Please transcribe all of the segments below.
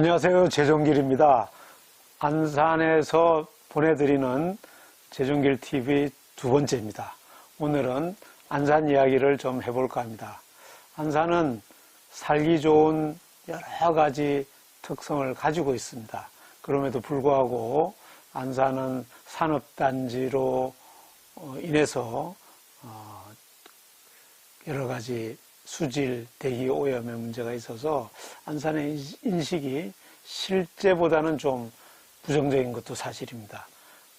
안녕하세요. 재종길입니다. 안산에서 보내드리는 재종길 TV 두 번째입니다. 오늘은 안산 이야기를 좀 해볼까 합니다. 안산은 살기 좋은 여러 가지 특성을 가지고 있습니다. 그럼에도 불구하고 안산은 산업단지로 인해서 여러 가지 수질, 대기 오염의 문제가 있어서 안산의 인식이 실제보다는 좀 부정적인 것도 사실입니다.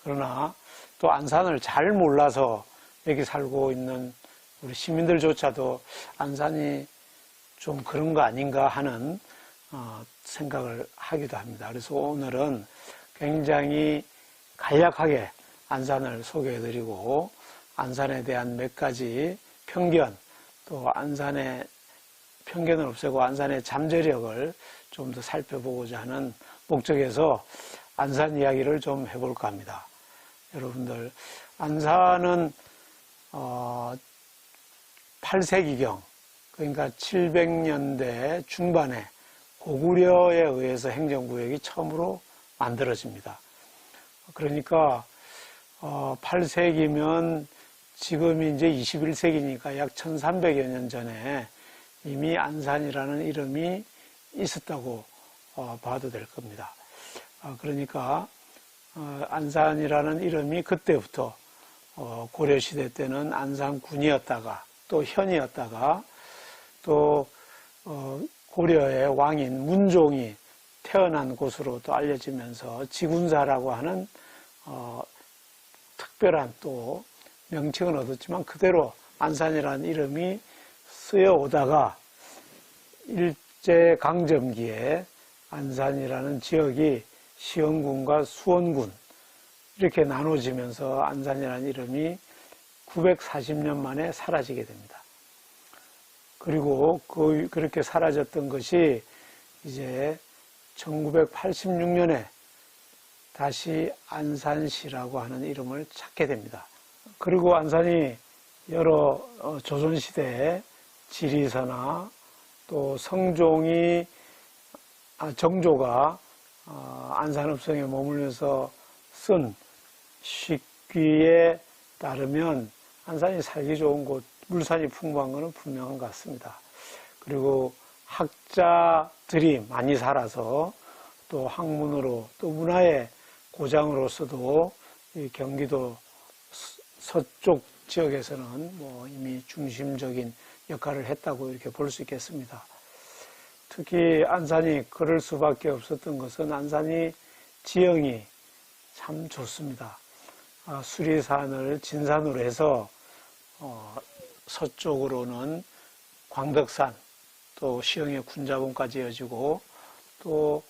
그러나 또 안산을 잘 몰라서 여기 살고 있는 우리 시민들조차도 안산이 좀 그런 거 아닌가 하는 생각을 하기도 합니다. 그래서 오늘은 굉장히 간략하게 안산을 소개해드리고 안산에 대한 몇 가지 편견, 또 안산의 편견을 없애고 안산의 잠재력을 좀 더 살펴보고자 하는 목적에서 안산 이야기를 좀 해볼까 합니다. 여러분들, 안산은 8세기경, 그러니까 700년대 중반에 고구려에 의해서 행정구역이 처음으로 만들어집니다. 그러니까 8세기면 지금이 이제 21세기니까 약 1300여 년 전에 이미 안산이라는 이름이 있었다고 봐도 될 겁니다. 그러니까 안산이라는 이름이 그때부터 고려시대 때는 안산군이었다가 또 현이었다가 또 고려의 왕인 문종이 태어난 곳으로 또 알려지면서 지군사라고 하는 특별한 또 명칭은 얻었지만 그대로 안산이라는 이름이 쓰여오다가 일제강점기에 안산이라는 지역이 시흥군과 수원군 이렇게 나눠지면서 안산이라는 이름이 940년 만에 사라지게 됩니다. 그리고 그렇게 사라졌던 것이 이제 1986년에 다시 안산시라고 하는 이름을 찾게 됩니다. 그리고 안산이 여러 조선시대에 지리서나 또 정조가 안산읍성에 머물면서 쓴 식귀에 따르면 안산이 살기 좋은 곳, 물산이 풍부한 것은 분명한 것 같습니다. 그리고 학자들이 많이 살아서 또 학문으로 또 문화의 고장으로서도 이 경기도 서쪽 지역에서는 이미 중심적인 역할을 했다고 이렇게 볼 수 있겠습니다. 특히 안산이 그럴 수밖에 없었던 것은 안산이 지형이 참 좋습니다. 수리산을 진산으로 해서 서쪽으로는 광덕산, 또 시흥의 군자봉까지 이어지고 또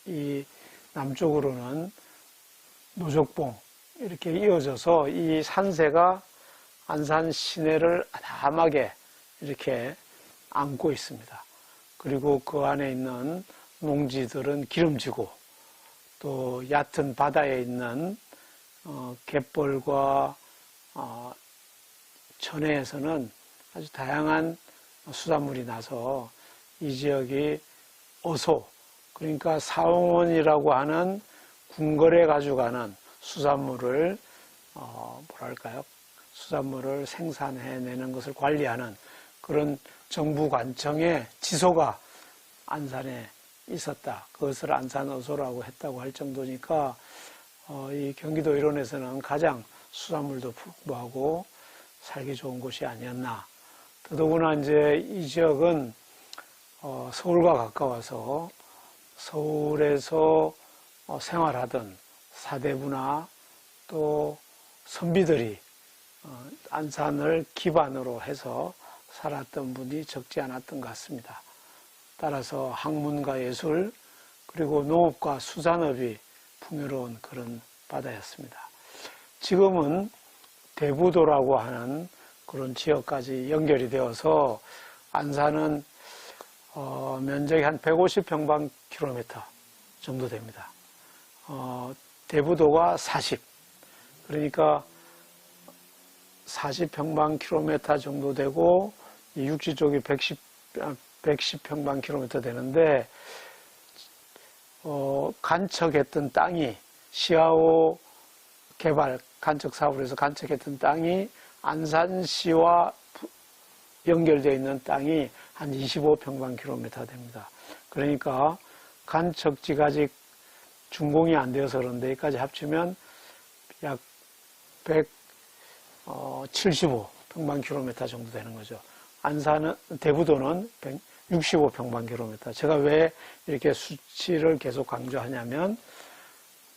이 남쪽으로는 노적봉 이렇게 이어져서 이 산세가 안산 시내를 아담하게 이렇게 안고 있습니다. 그리고 그 안에 있는 농지들은 기름지고 또 얕은 바다에 있는 갯벌과 전해에서는 아주 다양한 수산물이 나서 이 지역이 어소, 그러니까 사원이라고 하는 궁궐에 가져가는 수산물을 수산물을 생산해내는 것을 관리하는 그런 정부 관청의 지소가 안산에 있었다. 그것을 안산어소라고 했다고 할 정도니까 이 경기도 일원에서는 가장 수산물도 풍부하고 살기 좋은 곳이 아니었나. 더더구나 이제 이 지역은 서울과 가까워서 서울에서 생활하던 사대부나 또 선비들이 안산을 기반으로 해서 살았던 분이 적지 않았던 것 같습니다. 따라서 학문과 예술 그리고 농업과 수산업이 풍요로운 그런 바다였습니다. 지금은 대부도라고 하는 그런 지역까지 연결이 되어서 안산은 면적이 한 150평방킬로미터 정도 됩니다. 대부도가 40, 그러니까 40평방킬로미터 정도 되고 육지 쪽이 110평방킬로미터 되는데 간척했던 땅이 시아오 개발 간척 사업을 해서 간척했던 땅이 안산시와 연결되어 있는 땅이 한 25평방킬로미터 됩니다. 그러니까 간척지가 아직 준공이 안 되어서 그런데 여기까지 합치면 약 175평방킬로미터 정도 되는 거죠. 안산은, 대부도는 165평방킬로미터. 제가 왜 이렇게 수치를 계속 강조하냐면,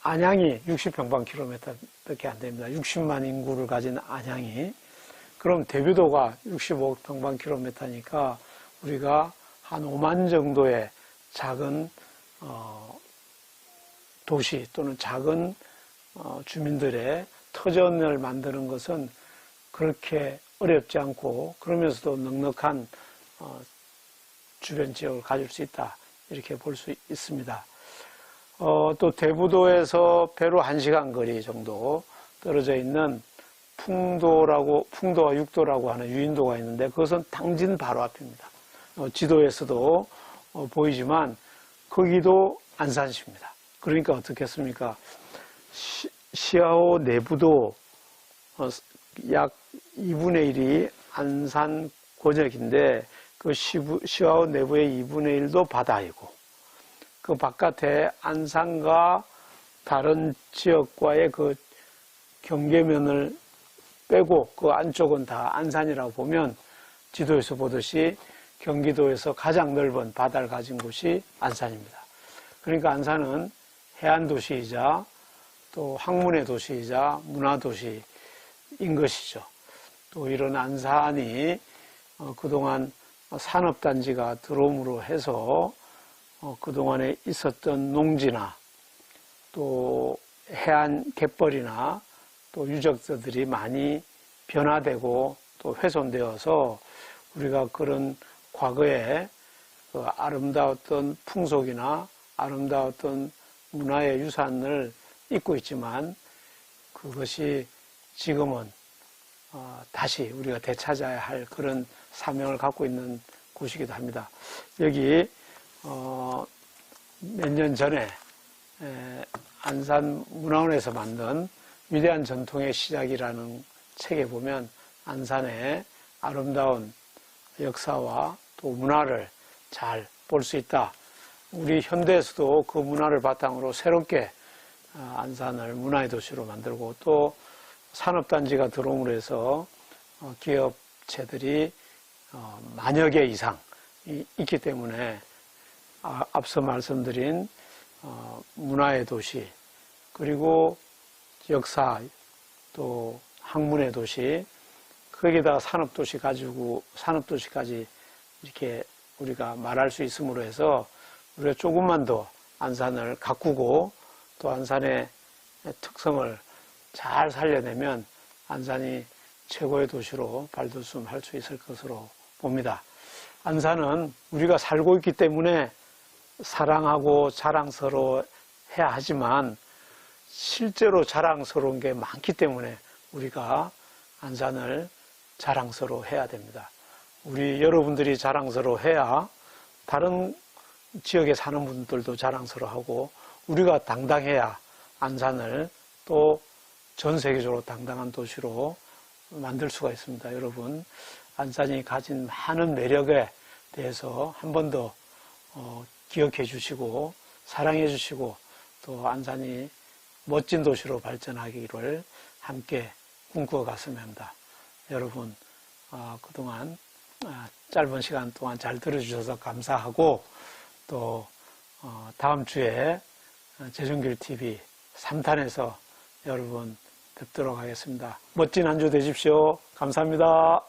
안양이 60평방킬로미터밖에 안 됩니다. 60만 인구를 가진 안양이. 그럼 대부도가 65평방킬로미터니까 우리가 한 5만 정도의 작은 도시 또는 작은 주민들의 터전을 만드는 것은 그렇게 어렵지 않고 그러면서도 넉넉한 주변 지역을 가질 수 있다, 이렇게 볼 수 있습니다. 또 대부도에서 배로 1시간 거리 정도 떨어져 있는 풍도와 육도라고 하는 유인도가 있는데 그것은 당진 바로 앞입니다. 지도에서도 보이지만 거기도 안산시입니다. 그러니까 어떻겠습니까? 시아오 내부도 약 2분의 1이 안산 권역인데 그 시아오 내부의 2분의 1도 바다이고 그 바깥에 안산과 다른 지역과의 그 경계면을 빼고 그 안쪽은 다 안산이라고 보면 지도에서 보듯이 경기도에서 가장 넓은 바다를 가진 곳이 안산입니다. 그러니까 안산은 해안도시이자 또 학문의 도시이자 문화도시인 것이죠. 또 이런 안산이 그동안 산업단지가 들어옴으로 해서 그동안에 있었던 농지나 또 해안 갯벌이나 또 유적지들이 많이 변화되고 또 훼손되어서 우리가 그런 과거에 그 아름다웠던 풍속이나 아름다웠던 문화의 유산을 잊고 있지만 그것이 지금은 다시 우리가 되찾아야 할 그런 사명을 갖고 있는 곳이기도 합니다. 여기 몇 년 전에 안산문화원에서 만든 위대한 전통의 시작이라는 책에 보면 안산의 아름다운 역사와 또 문화를 잘 볼 수 있다. 우리 현대에서도 그 문화를 바탕으로 새롭게 안산을 문화의 도시로 만들고 또 산업단지가 들어옴으로 해서 기업체들이 만여 개 이상 있기 때문에 앞서 말씀드린 문화의 도시 그리고 역사 또 학문의 도시 거기에다 산업도시까지 이렇게 우리가 말할 수 있음으로 해서 우리가 조금만 더 안산을 가꾸고 또 안산의 특성을 잘 살려내면 안산이 최고의 도시로 발돋움할 수 있을 것으로 봅니다. 안산은 우리가 살고 있기 때문에 사랑하고 자랑스러워해야 하지만 실제로 자랑스러운 게 많기 때문에 우리가 안산을 자랑스러워해야 됩니다. 우리 여러분들이 자랑스러워해야 다른 지역에 사는 분들도 자랑스러워하고 우리가 당당해야 안산을 또 전 세계적으로 당당한 도시로 만들 수가 있습니다. 여러분, 안산이 가진 많은 매력에 대해서 한 번 더 기억해 주시고 사랑해 주시고 또 안산이 멋진 도시로 발전하기를 함께 꿈꾸어 갔으면 합니다. 여러분, 그동안 짧은 시간 동안 잘 들어주셔서 감사하고 또 다음 주에 재종길 TV 3탄에서 여러분 뵙도록 하겠습니다. 멋진 한 주 되십시오. 감사합니다.